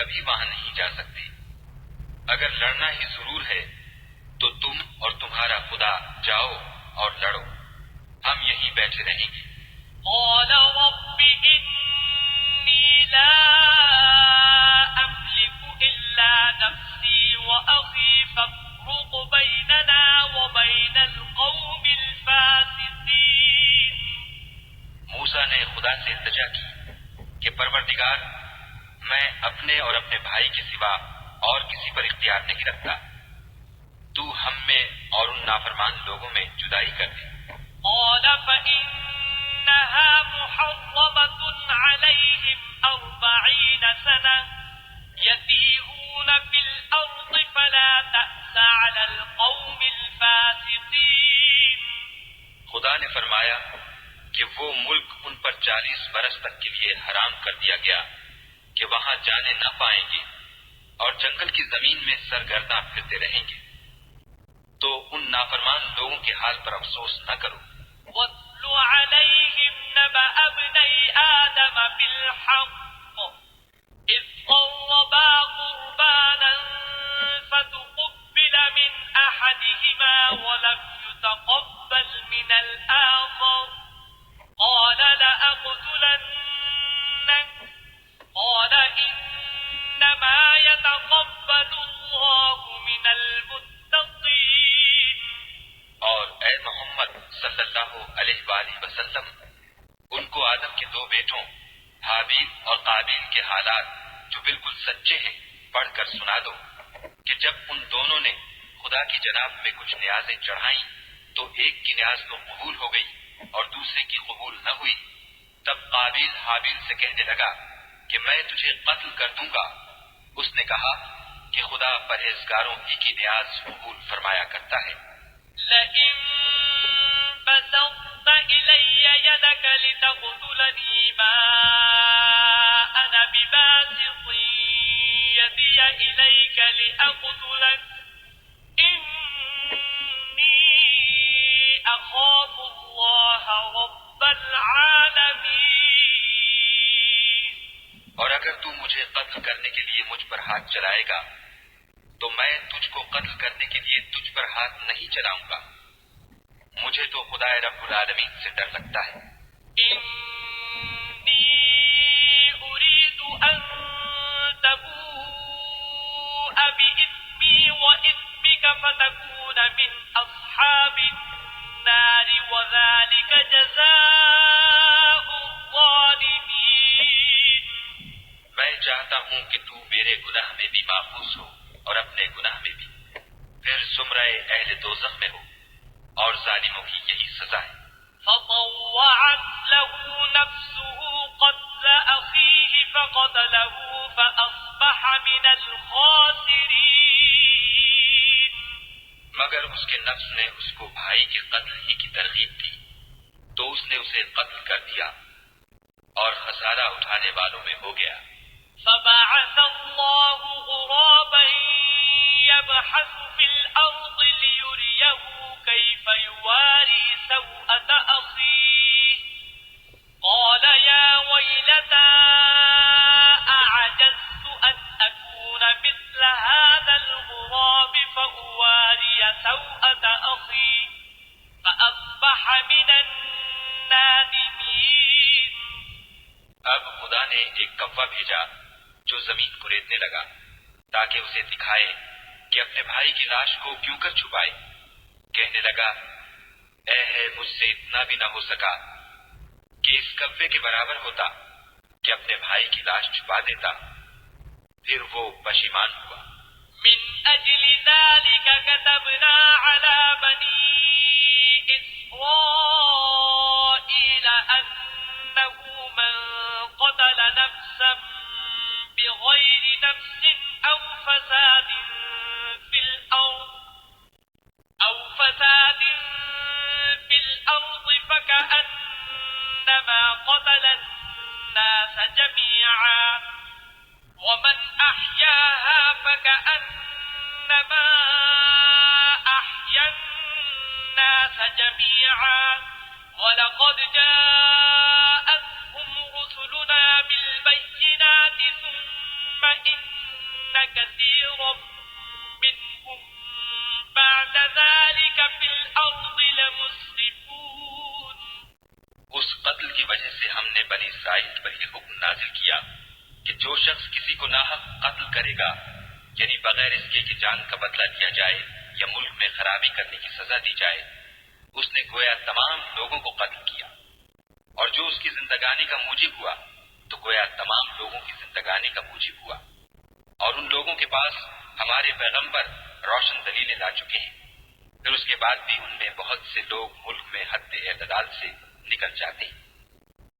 کبھی وہاں نہیں جا سکتے۔ اگر لڑنا ہی ضرور ہے تو تم اور تمہارا خدا جاؤ اور لڑو، ہم یہیں بیٹھے رہیں گے۔ قال رب إني لا أملك إلا نفسي وأخي فافرق بيننا وبين القوم الفاسقين۔ موسیٰ نے خدا سے التجا کی کہ پروردگار، میں اپنے اور اپنے بھائی کے سوا اور کسی پر اختیار نہیں رکھتا، تو ہم میں اور ان نافرمان لوگوں میں جدائی کر دے۔ قال فإنها محرمة عليهم 40 سنة يتيهون في الأرض فلا تأس على القوم الفاسقين۔ خدا نے فرمایا کہ وہ ملک ان پر 40 برس تک کے لیے حرام کر دیا گیا کہ وہاں جانے نہ پائیں گے اور جنگل کی زمین میں سرگرداں پھرتے رہیں گے، تو ان نافرمان لوگوں کے حال پر افسوس نہ کرو۔ واتل عليهم نبأ ابني آدم بالحق إذ قربا قربانا فتقبل من أحدهما ولم يتقبل من الآخر قال لأقتلنك قال إنما يتقبل الله من المتقين۔ اور اے محمد صلی اللہ علیہ وآلہ وسلم، ان کو آدم کے 2 بیٹوں حابیل اور قابیل کے حالات جو بالکل سچے ہیں پڑھ کر سنا دو کہ جب ان دونوں نے خدا کی جناب میں کچھ نیازیں چڑھائیں تو ایک کی نیاز تو قبول ہو گئی اور دوسرے کی قبول نہ ہوئی۔ تب قابیل حابیل سے کہنے لگا کہ میں تجھے قتل کر دوں گا۔ اس نے کہا کہ خدا پرہیزگاروں ہی کی نیاز قبول فرمایا کرتا ہے۔ لئن بسطت إلي يدك لتقتلني ما أنا بباسط يدي إليك لأقتلك إني أخاف الله رب العالمين۔ اور اگر تو مجھے قتل کرنے کے لیے مجھ پر ہاتھ چلائے گا تو میں تجھ کو قتل کرنے کے لیے تجھ پر ہاتھ نہیں چلاؤں گا، مجھے تو خدا رب العالمین سے ڈر لگتا ہے۔ إني أريد أن تبوء بإثمي وإثمك فتكون من أصحاب النار وذلك جزاء الظالمين۔ میں چاہتا ہوں کہ تو میرے گناہ میں بھی ماخوذ ہو اور اپنے گناہ میں بھی، پھر زمرہ اہل دوزخ میں ہو، اور ظالموں کی یہی سزا ہے۔ فطوعت له نفسه قتل أخيه فقتله فأصبح من الخاسرين۔ مگر اس کے نفس نے اس کو بھائی کے قتل ہی کی ترغیب دی تو اس نے اسے قتل کر دیا اور خسارہ اٹھانے والوں میں ہو گیا۔ فبعث الله غرابا يبحث في الأرض ليريه كيف يواري سوءة أخيه قال يا ويلتى أعجزت أن أكون مثل هذا الغراب فأواري سوءة أخي فأصبح من النادمين۔ اب خدا نے ایک کوا بھیجا جو زمین کو ریتنے لگا تاکہ اسے دکھائے کہ اپنے بھائی کی لاش کو کیوں کر چھپائے۔ کہنے لگا اے ہے مجھ سے اتنا بھی نہ ہو سکا کہ اس کوے کے برابر ہوتا کہ اپنے بھائی کی لاش چھپا دیتا۔ پھر وہ پشیمان ہوا۔ من أجل ذلك كتبنا على بني إسرائيل أنه من قتل نفسا بغير نفس أو فساد في الأرض فكأنما قتل الناس جميعا ومن أحياها فكأنما أحيا الناس جميعا ولقد جاءتهم رسلنا بالبينات ثم إن کسی کو ناحق قتل کرے گا، یعنی بغیر اس کے کہ جان کا بدلہ لیا جائے یا ملک میں خرابی کرنے کی سزا دی جائے، اس نے گویا تمام لوگوں کو قتل کیا، اور جو اس کی زندگانی کا موجب ہوا تو گویا تمام لوگوں کی زندگانی کا موجب ہوا، اور ان لوگوں کے پاس ہمارے پیغمبر روشن دلیلیں لا چکے ہیں، پھر اس کے بعد بھی ان میں بہت سے لوگ ملک میں حد اعتدال سے نکل جاتے ہیں۔